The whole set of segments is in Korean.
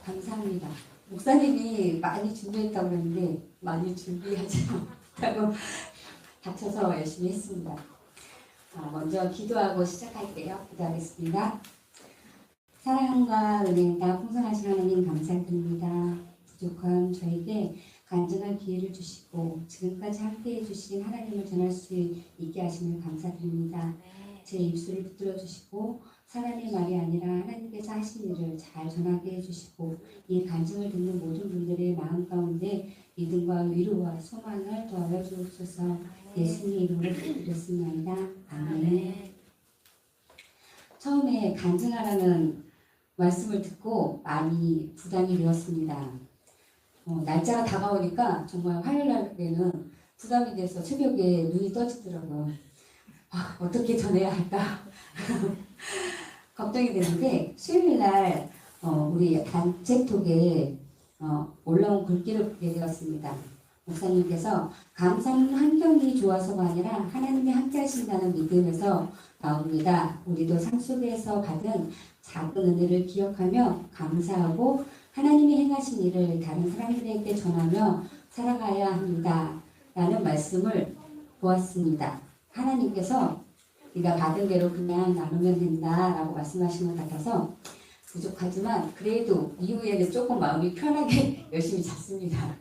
감사합니다. 목사님이 많이 준비했다고 그랬는데 많이 준비하지 못하고 다쳐서 열심히 했습니다. 먼저 기도하고 시작할게요. 기도하겠습니다. 사랑과 은혜가 풍성하신 하나님 감사드립니다. 부족한 저에게 간증할 기회를 주시고 지금까지 함께해 주신 하나님을 전할 수 있게 하심을 감사드립니다. 제 입술을 붙들어 주시고 사람의 말이 아니라 하나님께서 하신 일을 잘 전하게 해주시고 이 간증을 듣는 모든 분들의 마음 가운데 믿음과 위로와 소망을 더하여 주옵소서. 예수님의 이름으로 기도드렸습니다. 아멘. 처음에 간증하라는 말씀을 듣고 많이 부담이 되었습니다. 날짜가 다가오니까 정말 화요일 날에는 부담이 돼서 새벽에 눈이 떠지더라고요. 어떻게 전해야 할까 걱정이 되는데 수요일 날 우리 단체톡에 올라온 글귀를 보게 되었습니다. 목사님께서 감사는 환경이 좋아서가 아니라 하나님이 함께 하신다는 믿음에서 나옵니다. 우리도 삶 속에서 받은 작은 은혜를 기억하며 감사하고 하나님이 행하신 일을 다른 사람들에게 전하며 살아가야 합니다. 라는 말씀을 보았습니다. 하나님께서 네가 받은 대로 그냥 나누면 된다라고 말씀하신 것 같아서 부족하지만 그래도 이후에는 조금 마음이 편하게 열심히 잤습니다.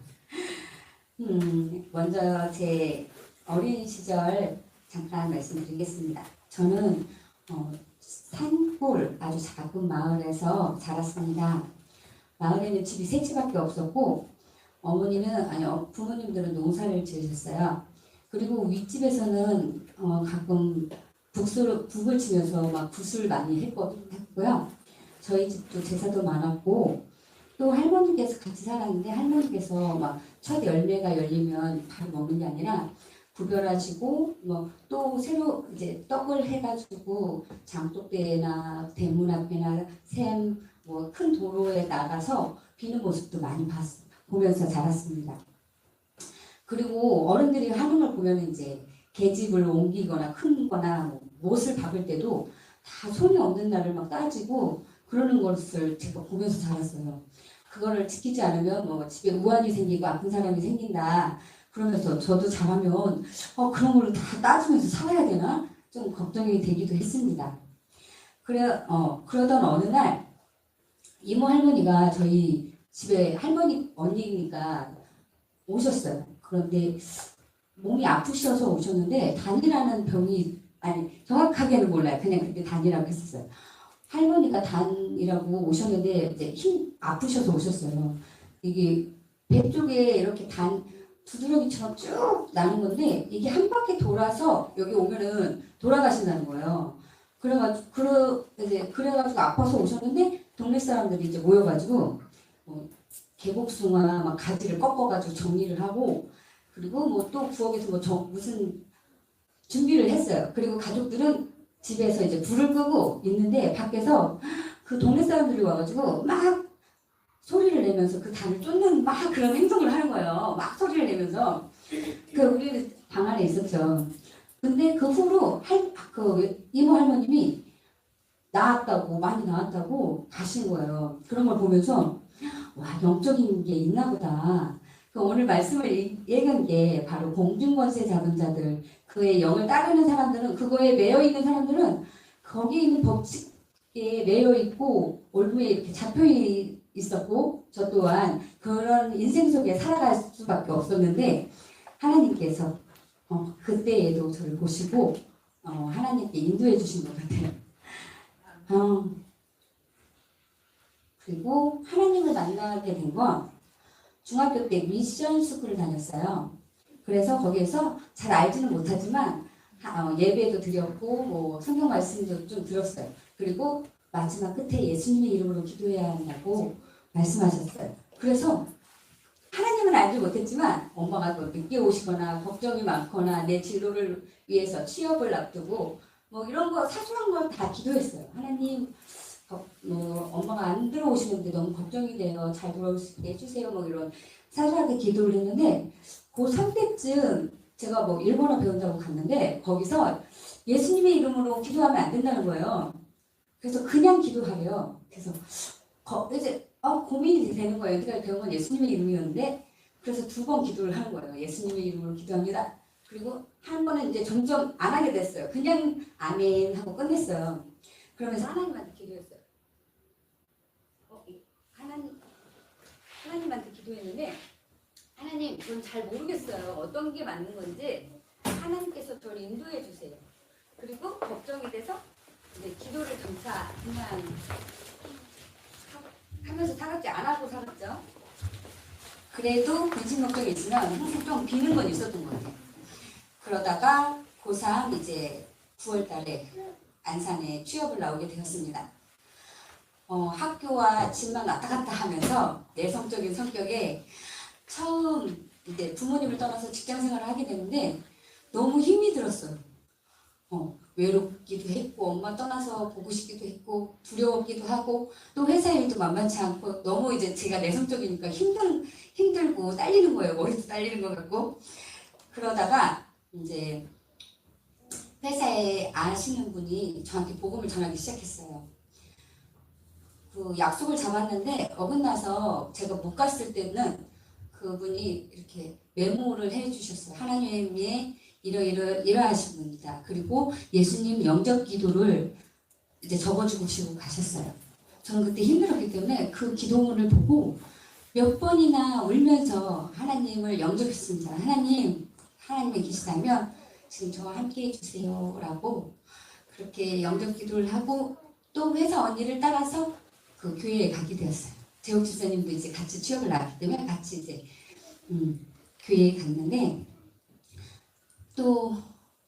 먼저 제 어린 시절 잠깐 말씀드리겠습니다. 저는 산골 아주 작은 마을에서 자랐습니다. 마을에는 집이 세 집밖에 없었고 부모님들은 농사를 지으셨어요. 그리고 윗집에서는 가끔 북을 치면서 막 굿을 많이 했고요. 저희 집도 제사도 많았고 또 할머니께서 같이 살았는데 할머니께서 막 첫 열매가 열리면 바로 먹는 게 아니라 구별하시고 또 새로 이제 떡을 해가지고 장독대나 대문 앞이나 샘 큰 도로에 나가서 비는 모습도 많이 보면서 자랐습니다. 그리고 어른들이 하는 걸 보면 이제 계집을 옮기거나 큰거나 못을 박을 때도 다 손이 없는 날을 막 따지고 그러는 것을 제가 보면서 자랐어요. 그거를 지키지 않으면 집에 우환이 생기고 아픈 사람이 생긴다. 그러면서 저도 자라면 그런 걸 다 따지면서 살아야 되나? 좀 걱정이 되기도 했습니다. 그러던 어느 날 이모 할머니가 저희 집에 할머니 언니니까 오셨어요. 그런데 몸이 아프셔서 오셨는데 단이라는 병이 정확하게는 몰라요. 그냥 그렇게 단이라고 했었어요. 할머니가 단이라고 오셨는데 이제 아프셔서 오셨어요. 이게 배 쪽에 이렇게 두드러기처럼 쭉 나는 건데 이게 한 바퀴 돌아서 여기 오면은 돌아가신다는 거예요. 그래가지고 아파서 오셨는데 동네 사람들이 이제 모여가지고 개복숭아 막 가지를 꺾어가지고 정리를 하고 그리고 또 부엌에서 무슨 준비를 했어요. 그리고 가족들은 집에서 이제 불을 끄고 있는데 밖에서 그 동네 사람들이 와가지고 막 소리를 내면서 그 단을 쫓는 막 그런 행동을 하는 거예요. 막 소리를 내면서 우리는 방 안에 있었죠. 근데 그 후로 이모 할머님이 많이 나았다고 가신 거예요. 그런 걸 보면서 와 영적인 게 있나 보다. 오늘 말씀을 읽은 게 바로 공중권세 잡은 자들, 그의 영을 따르는 사람들은 그거에 매여 있는 사람들은 거기 있는 법칙에 매여 있고 올무에 이렇게 잡혀 있었고 저 또한 그런 인생 속에 살아갈 수밖에 없었는데 하나님께서 그때에도 저를 보시고 하나님께 인도해 주신 것 같아요. 그리고 하나님을 만나게 된 건 중학교 때 미션 스쿨을 다녔어요. 그래서 거기에서 잘 알지는 못하지만 예배도 드렸고 성경 말씀도 좀 들었어요. 그리고 마지막 끝에 예수님의 이름으로 기도해야 한다고 말씀하셨어요. 그래서 하나님은 알지 못했지만 엄마가 늦게 오시거나 걱정이 많거나 내 진로를 위해서 취업을 앞두고 이런 거 사소한 거 다 기도했어요. 하나님 엄마가 안 들어오시는데 너무 걱정이 돼요. 잘 돌아올 수 있게 해주세요. 이런 사소하게 기도를 했는데 고3 때쯤 제가 일본어 배운다고 갔는데 거기서 예수님의 이름으로 기도하면 안 된다는 거예요. 그래서 그냥 기도하래요. 그래서 이제 고민이 되는 거예요. 여태까지 배운 건 예수님의 이름이었는데 그래서 2번 기도를 하는 거예요. 예수님의 이름으로 기도합니다. 그리고 한 번은 이제 점점 안 하게 됐어요. 그냥 아멘 하고 끝냈어요. 그러면서 하나님한테 기도했어요. 하나님한테 기도했는데 하나님 전 잘 모르겠어요. 어떤 게 맞는 건지 하나님께서 저를 인도해 주세요. 그리고 걱정이 돼서 이제 기도를 점차 그냥 하면서 살았지 안 하고 살았죠. 그래도 근심 걱정이 있으면 항상 좀 비는 건 있었던 것 같아요. 그러다가 고3 이제 9월 달에 안산에 취업을 나오게 되었습니다. 학교와 집만 왔다 갔다 하면서 내성적인 성격에 처음 이제 부모님을 떠나서 직장 생활을 하게 되는데 너무 힘이 들었어요. 외롭기도 했고 엄마 떠나서 보고 싶기도 했고 두려웠기도 하고 또 회사 일도 만만치 않고 너무 이제 제가 내성적이니까 힘들고 딸리는 거예요. 머리도 딸리는 것 같고 그러다가 이제 회사에 아시는 분이 저한테 복음을 전하기 시작했어요. 그 약속을 잡았는데 어긋나서 제가 못 갔을 때는 그분이 이렇게 메모를 해주셨어요. 하나님의 이러하신 분이다. 그리고 예수님 영접 기도를 이제 적어주시고 가셨어요. 저는 그때 힘들었기 때문에 그 기도문을 보고 몇 번이나 울면서 하나님을 영접했습니다. 하나님이 계시다면 지금 저와 함께 해주세요. 라고 그렇게 영접 기도를 하고 또 회사 언니를 따라서 그 교회에 가게 되었어요. 재욱 집사님도 이제 같이 취업을 나왔기 때문에 같이 이제 교회에 갔는데 또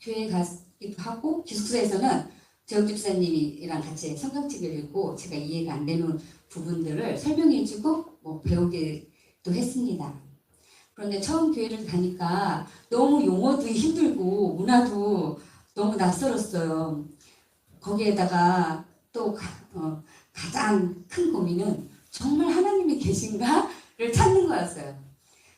교회에 가기도 하고 기숙사에서는 재욱 집사님이랑 같이 성경책을 읽고 제가 이해가 안 되는 부분들을 설명해주고 뭐 배우기도 했습니다. 그런데 처음 교회를 가니까 너무 용어도 힘들고 문화도 너무 낯설었어요. 거기에다가 또 가장 큰 고민은 정말 하나님이 계신가를 찾는 거였어요.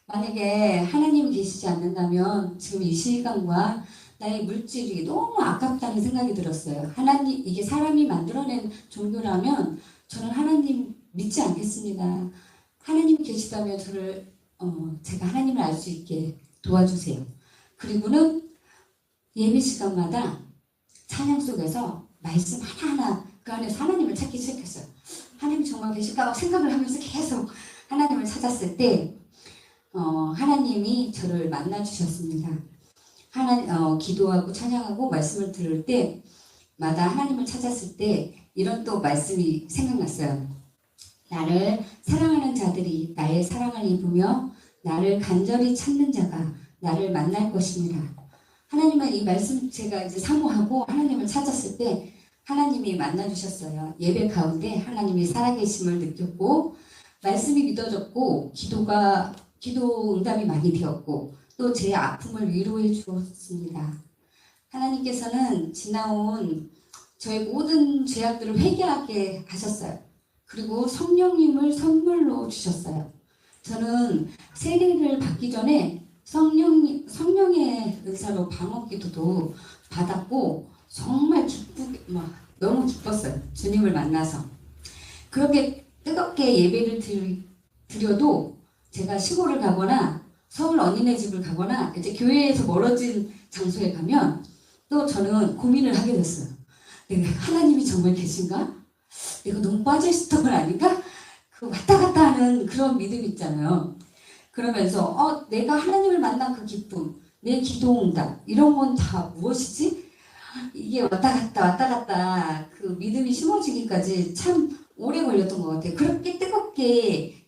만약에 하나님이 계시지 않는다면 지금 이 시간과 나의 물질이 너무 아깝다는 생각이 들었어요. 하나님, 이게 사람이 만들어낸 종교라면 저는 하나님 믿지 않겠습니다. 하나님이 계시다면 제가 하나님을 알 수 있게 도와주세요. 그리고는 예배 시간마다 찬양 속에서 말씀 하나하나 그 안에서 하나님을 찾기 시작했어요. 하나님이 정말 계실까 막 생각을 하면서 계속 하나님을 찾았을 때 하나님이 저를 만나 주셨습니다. 기도하고 찬양하고 말씀을 들을 때마다 하나님을 찾았을 때 이런 또 말씀이 생각났어요. 나를 사랑하는 자들이 나의 사랑을 입으며 나를 간절히 찾는 자가 나를 만날 것입니다. 하나님은 이 말씀 제가 이제 사모하고 하나님을 찾았을 때 하나님이 만나 주셨어요. 예배 가운데 하나님이 살아계심을 느꼈고 말씀이 믿어졌고 기도 응답이 많이 되었고 또 제 아픔을 위로해 주었습니다. 하나님께서는 지나온 저의 모든 죄악들을 회개하게 하셨어요. 그리고 성령님을 선물로 주셨어요. 저는 세례를 받기 전에 성령의 은사로 방언기도도 받았고 정말 너무 기뻤어요. 주님을 만나서. 그렇게 뜨겁게 예배를 드려도 제가 시골을 가거나 서울 언니네 집을 가거나 이제 교회에서 멀어진 장소에 가면 또 저는 고민을 하게 됐어요. 내가 하나님이 정말 계신가? 내가 너무 빠져있었던 건 아닌가? 그 왔다 갔다 하는 그런 믿음 있잖아요. 그러면서 내가 하나님을 만난 그 기쁨, 내 기도 응답 이런 건 다 무엇이지? 이게 왔다 갔다 그 믿음이 심어지기까지 참 오래 걸렸던 것 같아요. 그렇게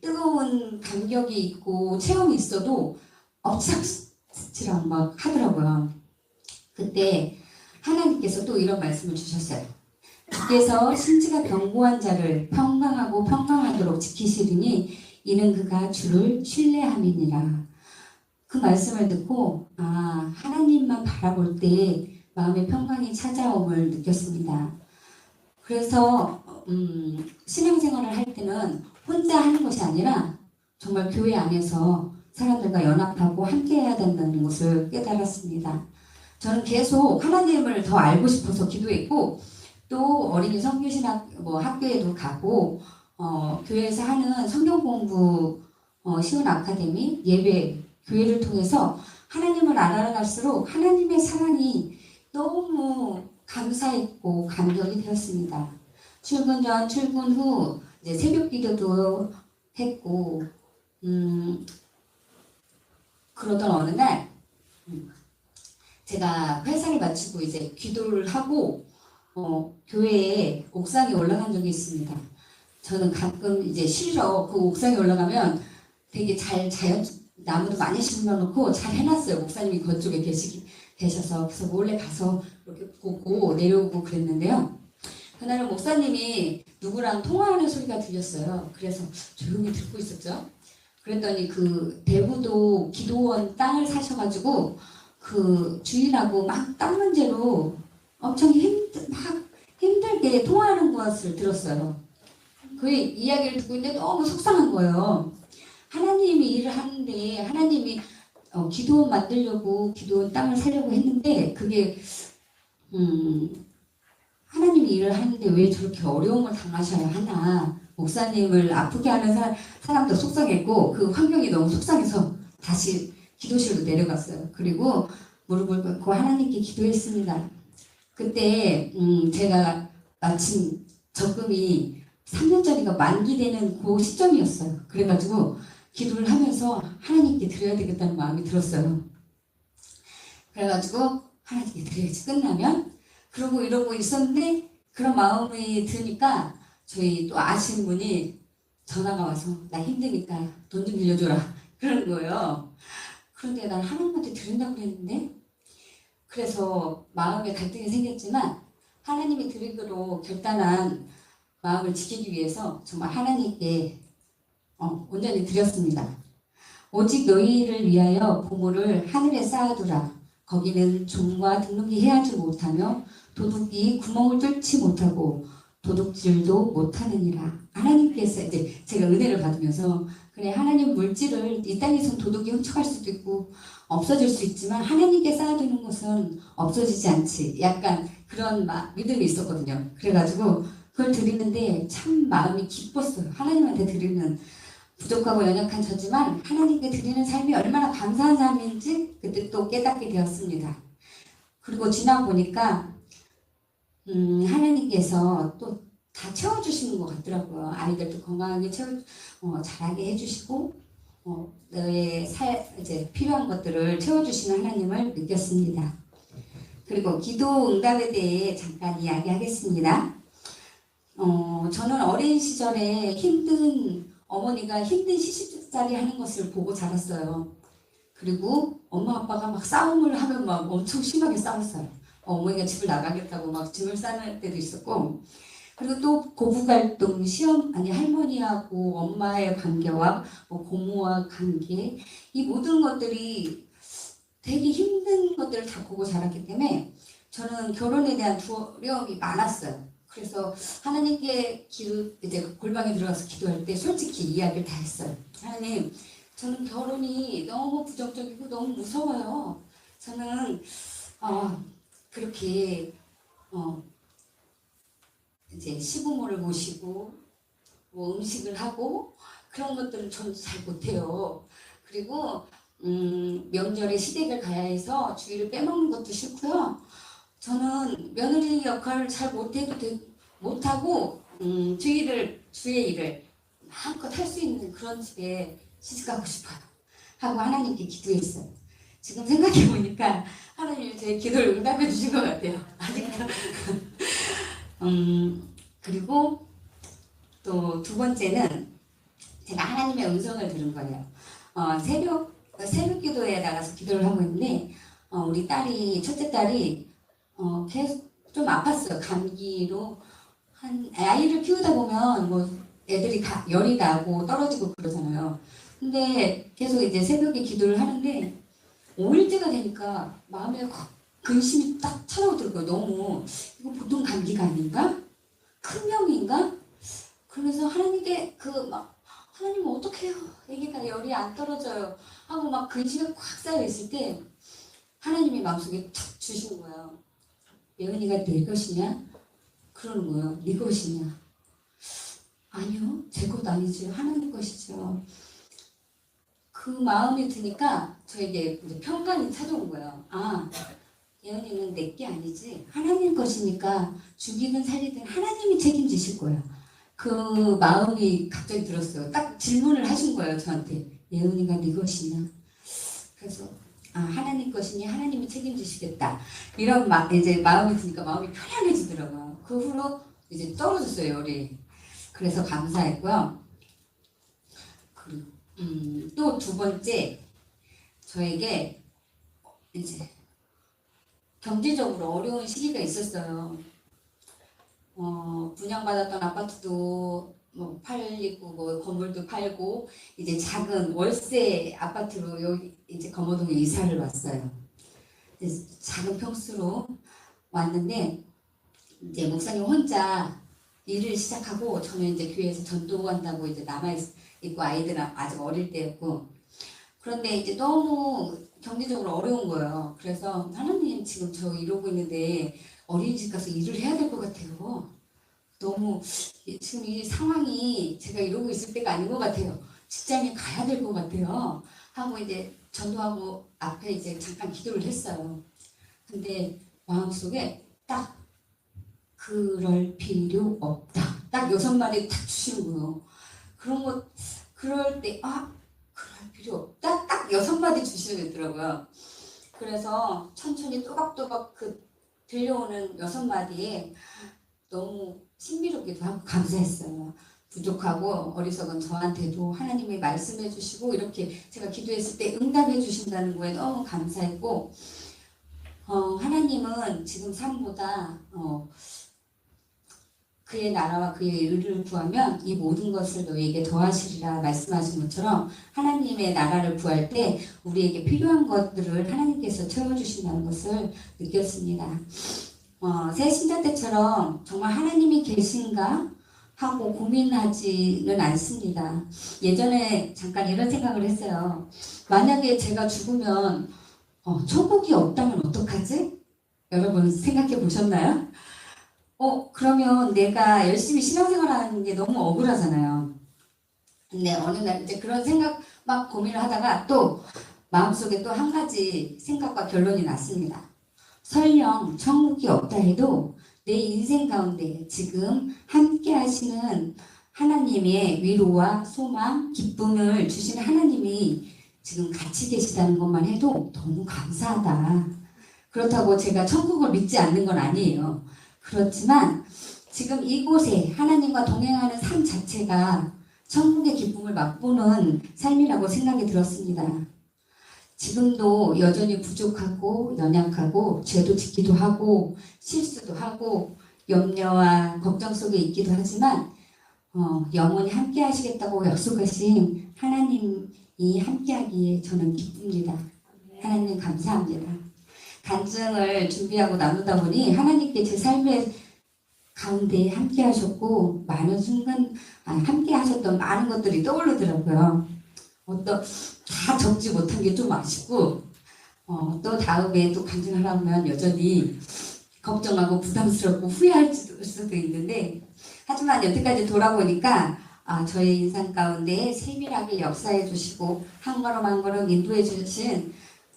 뜨거운 감격이 있고 체험이 있어도 엎치락치락 막 하더라고요. 그때 하나님께서 또 이런 말씀을 주셨어요. 주께서 신지가 견고한 자를 평강하도록 지키시리니 이는 그가 주를 신뢰함이니라. 그 말씀을 듣고 하나님만 바라볼 때 마음의 평강이 찾아옴을 느꼈습니다. 그래서 신앙생활을 할 때는 혼자 하는 것이 아니라 정말 교회 안에서 사람들과 연합하고 함께해야 된다는 것을 깨달았습니다. 저는 계속 하나님을 더 알고 싶어서 기도했고 또 어린이 성교신 학교에도 가고 교회에서 하는 성경 공부 시온 아카데미 예배 교회를 통해서 하나님을 알아갈수록 하나님의 사랑이 너무 감사했고 감격이 되었습니다. 출근 전, 출근 후 이제 새벽 기도도 했고 그러던 어느 날 제가 회사를 마치고 이제 기도를 하고 교회에 옥상에 올라간 적이 있습니다. 저는 가끔 이제 쉬러 그 옥상에 올라가면 되게 잘 나무도 많이 심어놓고 잘 해놨어요. 목사님이 그쪽에 계셔서 그래서 몰래 가서 이렇게 보고 내려오고 그랬는데요. 그날은 목사님이 누구랑 통화하는 소리가 들렸어요. 그래서 조용히 듣고 있었죠. 그랬더니 그 대부도 기도원 땅을 사셔가지고 그 주인하고 막 땅 문제로 엄청 힘들게 통화하는 것을 들었어요. 그 이야기를 듣고 있는데 너무 속상한 거예요. 하나님이 일을 하는데 하나님이 기도원 만들려고 기도원 땅을 사려고 했는데 그게 하나님이 일을 하는데 왜 저렇게 어려움을 당하셔야 하나. 목사님을 아프게 하는 사람도 속상했고 그 환경이 너무 속상해서 다시 기도실로 내려갔어요. 그리고 무릎을 꿇고 하나님께 기도했습니다. 그때 제가 마침 적금이 3년 전이가 만기되는 그 시점이었어요. 그래가지고 기도를 하면서 하나님께 드려야 되겠다는 마음이 들었어요. 그래가지고 하나님께 드려야지 끝나면 그러고 이러고 있었는데 그런 마음이 드니까 저희 또 아시는 분이 전화가 와서 나 힘드니까 돈 좀 빌려줘라 그러는 거예요. 그런데 난 하나님한테 드린다고 그랬는데 그래서 마음에 갈등이 생겼지만 하나님이 드리기로 결단한 마음을 지키기 위해서 정말 하나님께 온전히 드렸습니다. 오직 너희를 위하여 보물을 하늘에 쌓아두라. 거기는 종과 등록이 헤아지 못하며 도둑이 구멍을 뚫지 못하고 도둑질도 못하느니라. 하나님께서 이제 제가 은혜를 받으면서 그래 하나님 물질을 이 땅에선 도둑이 훔쳐갈 수도 있고 없어질 수 있지만 하나님께 쌓아두는 것은 없어지지 않지. 약간 그런 믿음이 있었거든요. 그래가지고 그걸 드리는데 참 마음이 기뻤어요. 하나님한테 드리는 부족하고 연약한 저지만 하나님께 드리는 삶이 얼마나 감사한 삶인지 그때 또 깨닫게 되었습니다. 그리고 지나 보니까 하나님께서 또 다 채워주시는 것 같더라고요. 아이들도 건강하게 자라게 해주시고 너의 이제 필요한 것들을 채워주시는 하나님을 느꼈습니다. 그리고 기도 응답에 대해 잠깐 이야기하겠습니다. 저는 어린 시절에 어머니가 힘든 시집살이 하는 것을 보고 자랐어요. 그리고 엄마 아빠가 막 싸움을 하면 막 엄청 심하게 싸웠어요. 어머니가 집을 나가겠다고 막 짐을 싸는 때도 있었고, 그리고 또 고부갈등, 할머니하고 엄마의 관계와 고모와 관계, 이 모든 것들이 되게 힘든 것들을 다 보고 자랐기 때문에 저는 결혼에 대한 두려움이 많았어요. 그래서 하나님께 이제 골방에 들어가서 기도할 때 솔직히 이야기를 다 했어요. 하나님, 저는 결혼이 너무 부정적이고 너무 무서워요. 저는 그렇게 이제 시부모를 모시고 음식을 하고 그런 것들을 저는 잘 못해요. 그리고 명절에 시댁을 가야 해서 주일을 빼먹는 것도 싫고요. 저는 며느리 역할을 잘 못하고 주의 일을 마음껏 할 수 있는 그런 집에 시집가고 싶어요 하고 하나님께 기도했어요. 지금 생각해보니까 하나님이 제 기도를 응답해 주신 것 같아요. 아직도. 그리고 또 두 번째는 제가 하나님의 음성을 들은 거예요. 새벽 기도에 나가서 기도를 하고 있는데 우리 첫째 딸이 계속 좀 아팠어요. 감기로 아이를 키우다 보면 뭐 애들이 열이 나고 떨어지고 그러잖아요. 근데 계속 이제 새벽에 기도를 하는데 5일째가 되니까 마음에 근심이 딱 찾아오더라고요. 너무 이거 보통 감기가 아닌가? 큰 병인가? 그러면서 하나님께 하나님 어떻게 해요? 애기가 열이 안 떨어져요. 하고 막 근심이 꽉 쌓여 있을 때 하나님이 마음속에 탁 주시는 거예요. 예은이가 내 것이냐? 그러는 거예요. 네 것이냐? 아니요, 제 것 아니죠. 하나님 것이죠. 그 마음이 드니까 저에게 이제 평간이 찾아온 거예요. 아, 예언이는 내 게 아니지. 하나님 것이니까 죽이든 살리든 하나님이 책임지실 거예요. 그 마음이 갑자기 들었어요. 딱 질문을 하신 거예요, 저한테. 예언이가 네 것이냐? 그래서 하나님 것이니 하나님이 책임지시겠다. 이런 이제 마음이 드니까 마음이 편안해지더라고요. 그 후로 이제 떨어졌어요, 열이. 그래서 감사했고요. 또 두 번째, 저에게 이제 경제적으로 어려운 시기가 있었어요. 분양받았던 아파트도 뭐 팔리고 뭐 건물도 팔고 이제 작은 월세 아파트로 여기 이제 검호동에 이사를 왔어요. 이제 작은 평수로 왔는데 이제 목사님 혼자 일을 시작하고 저는 이제 교회에서 전도한다고 이제 남아 있고 아이들은 아직 어릴 때였고 그런데 이제 너무 경제적으로 어려운 거예요. 그래서 하나님 지금 저 이러고 있는데 어린이집 가서 일을 해야 될 것 같아요. 너무 지금 이 상황이 제가 이러고 있을 때가 아닌 것 같아요. 직장에 가야 될 것 같아요. 하고 이제 전도하고 앞에 이제 잠깐 기도를 했어요. 근데 마음속에 딱 그럴 필요 없다. 딱 6마디 딱 주시는 거예요. 그런 거 그럴 때 그럴 필요 없다. 딱 6마디 주시더라고요. 그래서 천천히 또박또박 그 들려오는 6마디에 너무 신비롭기도 하고 감사했어요. 부족하고 어리석은 저한테도 하나님이 말씀해 주시고 이렇게 제가 기도했을 때 응답해 주신다는 거에 너무 감사했고 하나님은 지금 삶보다 그의 나라와 그의 의를 구하면 이 모든 것을 너희에게 더하시리라 말씀하신 것처럼 하나님의 나라를 구할 때 우리에게 필요한 것들을 하나님께서 채워주신다는 것을 느꼈습니다. 새 신자 때처럼 정말 하나님이 계신가 하고 고민하지는 않습니다. 예전에 잠깐 이런 생각을 했어요. 만약에 제가 죽으면 천국이 없다면 어떡하지? 여러분 생각해 보셨나요? 그러면 내가 열심히 신앙생활하는 게 너무 억울하잖아요. 근데 어느 날 이제 그런 생각 막 고민을 하다가 또 마음속에 또 한 가지 생각과 결론이 났습니다. 설령 천국이 없다 해도 내 인생 가운데 지금 함께 하시는 하나님의 위로와 소망, 기쁨을 주시는 하나님이 지금 같이 계시다는 것만 해도 너무 감사하다. 그렇다고 제가 천국을 믿지 않는 건 아니에요. 그렇지만 지금 이곳에 하나님과 동행하는 삶 자체가 천국의 기쁨을 맛보는 삶이라고 생각이 들었습니다. 지금도 여전히 부족하고 연약하고 죄도 짓기도 하고 실수도 하고 염려와 걱정 속에 있기도 하지만 영원히 함께 하시겠다고 약속하신 하나님이 함께 하기에 저는 기쁩니다. 하나님 감사합니다. 간증을 준비하고 나누다 보니 하나님께 제 삶의 가운데 함께 하셨고 많은 순간 함께 하셨던 많은 것들이 떠오르더라고요. 다 적지 못한 게 좀 아쉽고 또 다음에 또 간증하려면 여전히 걱정하고 부담스럽고 후회할 수도 있는데 하지만 여태까지 돌아보니까 저의 인생 가운데 세밀하게 역사해 주시고 한 걸음 한 걸음 인도해 주신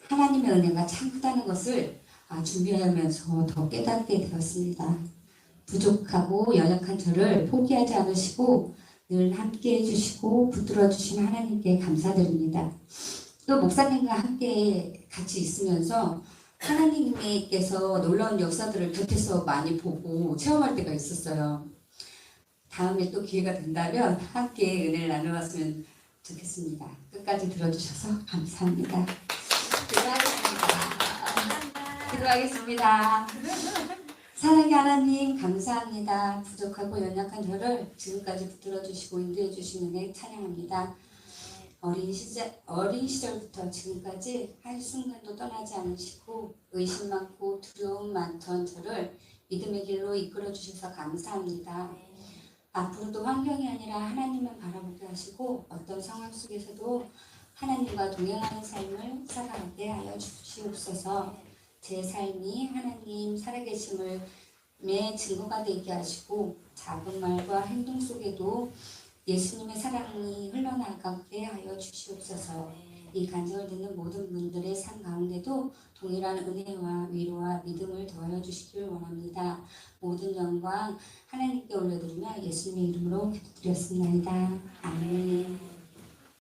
하나님의 은혜가 참 크다는 것을 준비하면서 더 깨닫게 되었습니다. 부족하고 연약한 저를 포기하지 않으시고 늘 함께 해주시고 붙들어 주신 하나님께 감사드립니다. 또 목사님과 함께 같이 있으면서 하나님께서 놀라운 역사들을 곁에서 많이 보고 체험할 때가 있었어요. 다음에 또 기회가 된다면 함께 은혜를 나누었으면 좋겠습니다. 끝까지 들어주셔서 감사합니다. 기도하겠습니다. 사랑의 하나님 감사합니다. 부족하고 연약한 저를 지금까지 붙들어주시고 인도해주신 은혜 찬양합니다. 어린 시절부터 지금까지 한순간도 떠나지 않으시고 의심 많고 두려움 많던 저를 믿음의 길로 이끌어주셔서 감사합니다. 앞으로도 환경이 아니라 하나님만 바라보게 하시고 어떤 상황 속에서도 하나님과 동행하는 삶을 살아가게 하여 주시옵소서. 제 삶이 하나님 살아계심을 증거가 되게 하시고 작은 말과 행동 속에도 예수님의 사랑이 흘러나가게 하여 주시옵소서. 이 간증을 듣는 모든 분들의 삶 가운데도 동일한 은혜와 위로와 믿음을 더하여 주시길 원합니다. 모든 영광 하나님께 올려드리며 예수님의 이름으로 기도드렸습니다. 아멘.